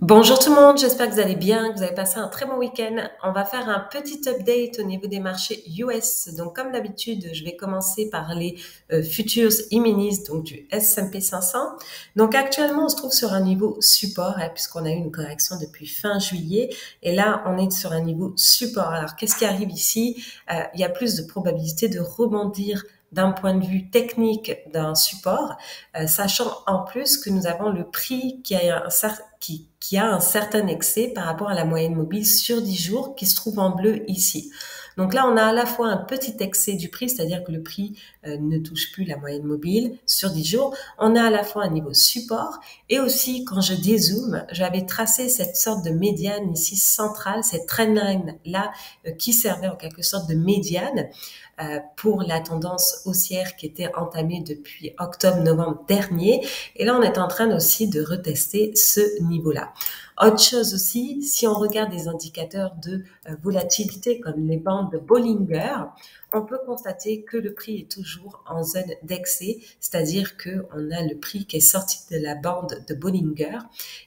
Bonjour tout le monde, j'espère que vous allez bien, que vous avez passé un très bon week-end. On va faire un petit update au niveau des marchés US. Donc comme d'habitude, je vais commencer par les futures E-minis, donc du S&P 500. Donc actuellement, on se trouve sur un niveau support, puisqu'on a eu une correction depuis fin juillet. Et là, on est sur un niveau support. Alors qu'est-ce qui arrive ici? Il y a plus de probabilité de rebondir d'un point de vue technique d'un support, sachant en plus que nous avons le prix qui a un certain excès par rapport à la moyenne mobile sur 10 jours qui se trouve en bleu ici. Donc là, on a à la fois un petit excès du prix, c'est-à-dire que le prix ne touche plus la moyenne mobile sur 10 jours. On a à la fois un niveau support et aussi, quand je dézoome, j'avais tracé cette sorte de médiane ici centrale, cette trendline là qui servait en quelque sorte de médiane pour la tendance haussière qui était entamée depuis octobre-novembre dernier. Et là, on est en train aussi de retester ce niveau-là. Autre chose aussi, si on regarde des indicateurs de volatilité comme les bandes de Bollinger, on peut constater que le prix est toujours en zone d'excès, c'est-à-dire qu'on a le prix qui est sorti de la bande de Bollinger.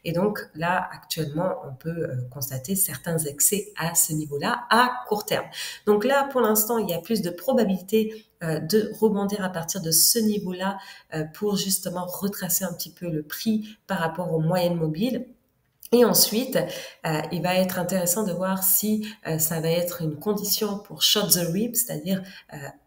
Et donc là, actuellement, on peut constater certains excès à ce niveau-là à court terme. Donc là, pour l'instant, il y a plus de probabilité de rebondir à partir de ce niveau-là pour justement retracer un petit peu le prix par rapport aux moyennes mobiles. Et ensuite, il va être intéressant de voir si ça va être une condition pour short the rib, c'est-à-dire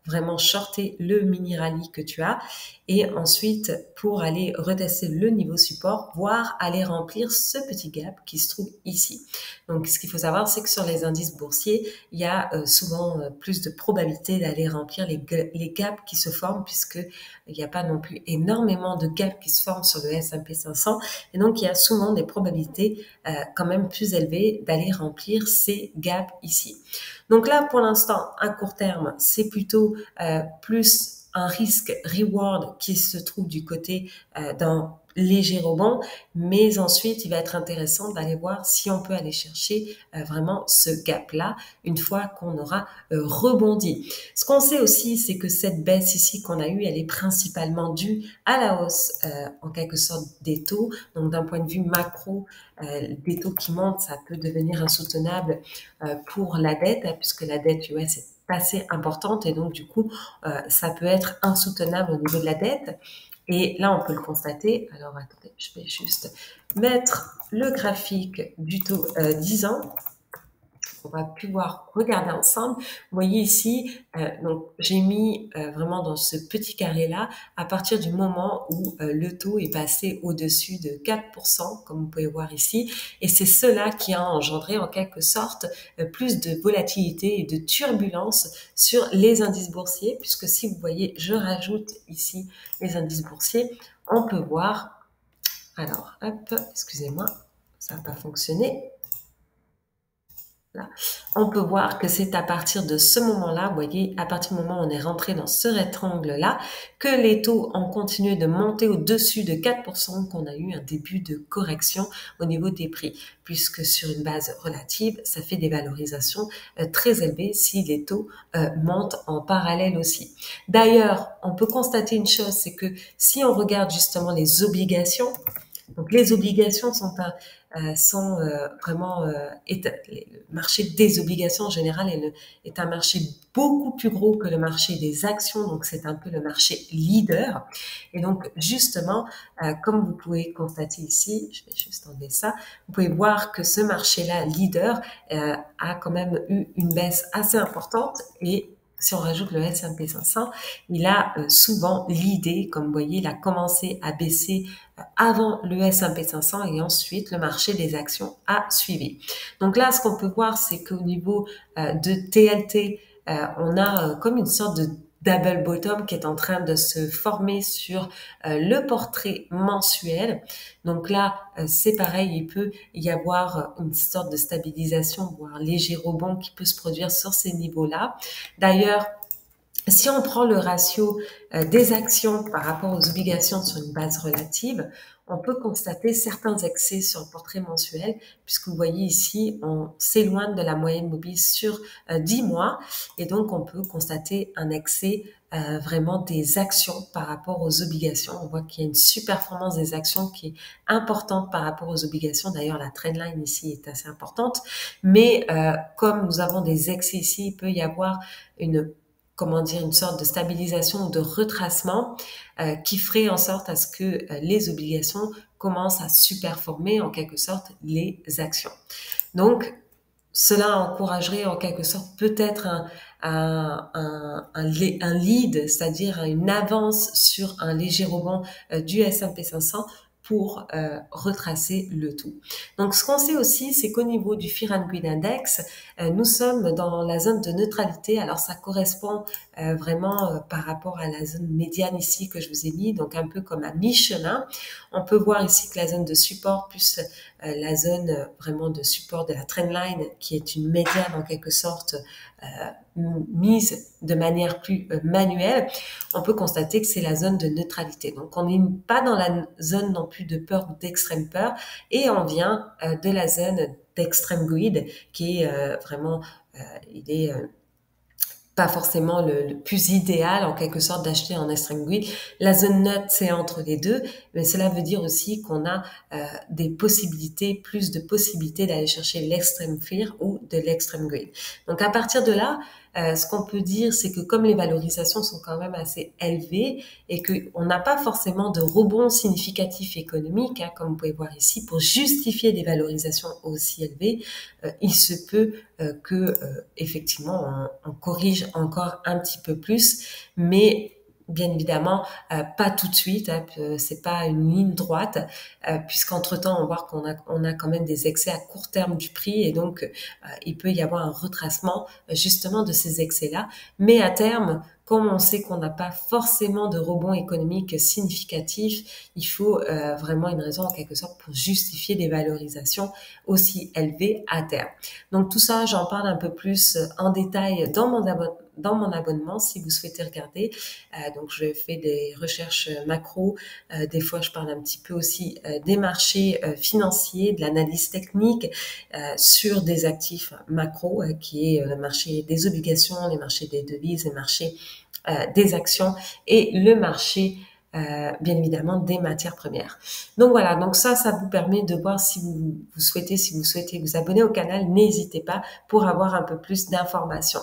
vraiment shorter le mini rallye que tu as, et ensuite pour aller retester le niveau support, voire aller remplir ce petit gap qui se trouve ici. Donc, ce qu'il faut savoir, c'est que sur les indices boursiers, il y a souvent plus de probabilité d'aller remplir les gaps qui se forment, puisque il n'y a pas non plus énormément de gaps qui se forment sur le S&P 500, et donc il y a souvent des probabilités quand même plus élevées d'aller remplir ces gaps ici. Donc là, pour l'instant, à court terme, c'est plutôt plus un risque reward qui se trouve du côté d'un léger rebond, mais ensuite il va être intéressant d'aller voir si on peut aller chercher vraiment ce gap-là une fois qu'on aura rebondi. Ce qu'on sait aussi, c'est que cette baisse ici qu'on a eue, elle est principalement due à la hausse en quelque sorte des taux. Donc d'un point de vue macro, des taux qui montent, ça peut devenir insoutenable pour la dette, puisque la dette US est assez importante et donc du coup ça peut être insoutenable au niveau de la dette. Et là, on peut le constater. Alors, attendez, je vais juste mettre le graphique du taux 10 ans. On va pouvoir regarder ensemble. Vous voyez ici, donc j'ai mis vraiment dans ce petit carré-là, à partir du moment où le taux est passé au-dessus de 4%, comme vous pouvez voir ici, et c'est cela qui a engendré en quelque sorte plus de volatilité et de turbulence sur les indices boursiers, puisque si vous voyez, je rajoute ici les indices boursiers, on peut voir, alors hop, excusez-moi, ça n'a pas fonctionné. Là. On peut voir que c'est à partir de ce moment-là, vous voyez, à partir du moment où on est rentré dans ce rectangle-là, que les taux ont continué de monter au-dessus de 4%, qu'on a eu un début de correction au niveau des prix, puisque sur une base relative, ça fait des valorisations très élevées si les taux montent en parallèle aussi. D'ailleurs, on peut constater une chose, c'est que si on regarde justement les obligations, donc les obligations sont vraiment le marché des obligations en général est un marché beaucoup plus gros que le marché des actions, donc c'est un peu le marché leader. Et donc justement, comme vous pouvez constater ici, je vais juste enlever ça, vous pouvez voir que ce marché-là leader a quand même eu une baisse assez importante et si on rajoute le S&P 500, il a souvent l'idée, comme vous voyez, il a commencé à baisser avant le S&P 500 et ensuite le marché des actions a suivi. Donc là, ce qu'on peut voir, c'est qu'au niveau de TLT, on a comme une sorte de double bottom qui est en train de se former sur le portrait mensuel. Donc là, c'est pareil, il peut y avoir une sorte de stabilisation, voire léger rebond qui peut se produire sur ces niveaux-là. D'ailleurs, Si on prend le ratio des actions par rapport aux obligations sur une base relative, on peut constater certains excès sur le portrait mensuel, puisque vous voyez ici, on s'éloigne de la moyenne mobile sur 10 mois, et donc on peut constater un excès vraiment des actions par rapport aux obligations. On voit qu'il y a une surperformance des actions qui est importante par rapport aux obligations. D'ailleurs, la trendline ici est assez importante, mais comme nous avons des excès ici, il peut y avoir une une sorte de stabilisation ou de retracement qui ferait en sorte à ce que les obligations commencent à surperformer en quelque sorte les actions. Donc, cela encouragerait en quelque sorte peut-être un lead, c'est-à-dire une avance sur un léger rebond du S&P 500 pour retracer le tout. Donc, ce qu'on sait aussi, c'est qu'au niveau du Fear and Greed Index, nous sommes dans la zone de neutralité. Alors, ça correspond vraiment par rapport à la zone médiane ici que je vous ai mis, donc un peu comme à mi-chemin. On peut voir ici que la zone de support plus la zone vraiment de support de la trendline, qui est une médiane en quelque sorte mise de manière plus manuelle, on peut constater que c'est la zone de neutralité. Donc, on n'est pas dans la zone non plus de peur ou d'extrême peur, et on vient de la zone d'extrême greed, qui est vraiment, il est pas forcément le plus idéal en quelque sorte d'acheter en extreme greed. La zone neutre, c'est entre les deux, mais cela veut dire aussi qu'on a des possibilités, plus de possibilités d'aller chercher l'extreme fear ou de l'extreme greed. Donc à partir de là, ce qu'on peut dire, c'est que comme les valorisations sont quand même assez élevées et qu'on n'a pas forcément de rebond significatif économique, hein, comme vous pouvez voir ici, pour justifier des valorisations aussi élevées, il se peut que effectivement on corrige encore un petit peu plus, mais bien évidemment pas tout de suite, hein, c'est pas une ligne droite, puisqu'entre temps on voit qu'on a quand même des excès à court terme du prix, et donc il peut y avoir un retracement justement de ces excès là, mais à terme, comme on sait qu'on n'a pas forcément de rebond économique significatif, il faut vraiment une raison en quelque sorte pour justifier des valorisations aussi élevées à terme. Donc tout ça, j'en parle un peu plus en détail dans mon abonnement si vous souhaitez regarder. Donc je fais des recherches macro, des fois je parle un petit peu aussi des marchés financiers, de l'analyse technique sur des actifs macro qui est le marché des obligations, les marchés des devises, les marchés des actions et le marché bien évidemment des matières premières. Donc voilà, donc ça vous permet de voir si vous souhaitez vous abonner au canal, n'hésitez pas pour avoir un peu plus d'informations.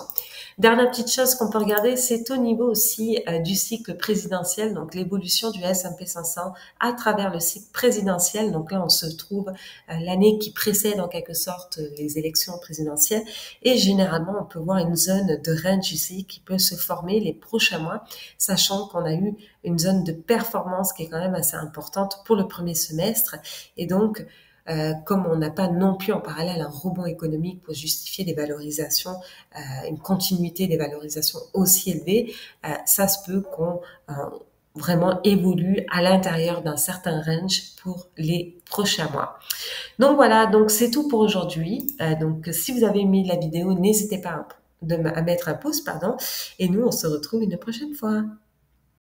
Dernière petite chose qu'on peut regarder, c'est au niveau aussi du cycle présidentiel, donc l'évolution du S&P 500 à travers le cycle présidentiel. Donc là, on se trouve l'année qui précède en quelque sorte les élections présidentielles, et généralement, on peut voir une zone de range ici qui peut se former les prochains mois, sachant qu'on a eu une zone de performance qui est quand même assez importante pour le premier semestre, et donc comme on n'a pas non plus en parallèle un rebond économique pour justifier des valorisations, une continuité des valorisations aussi élevées, ça se peut qu'on vraiment évolue à l'intérieur d'un certain range pour les prochains mois. Donc voilà, donc c'est tout pour aujourd'hui. Donc si vous avez aimé la vidéo, n'hésitez pas à mettre un pouce, et nous on se retrouve une prochaine fois.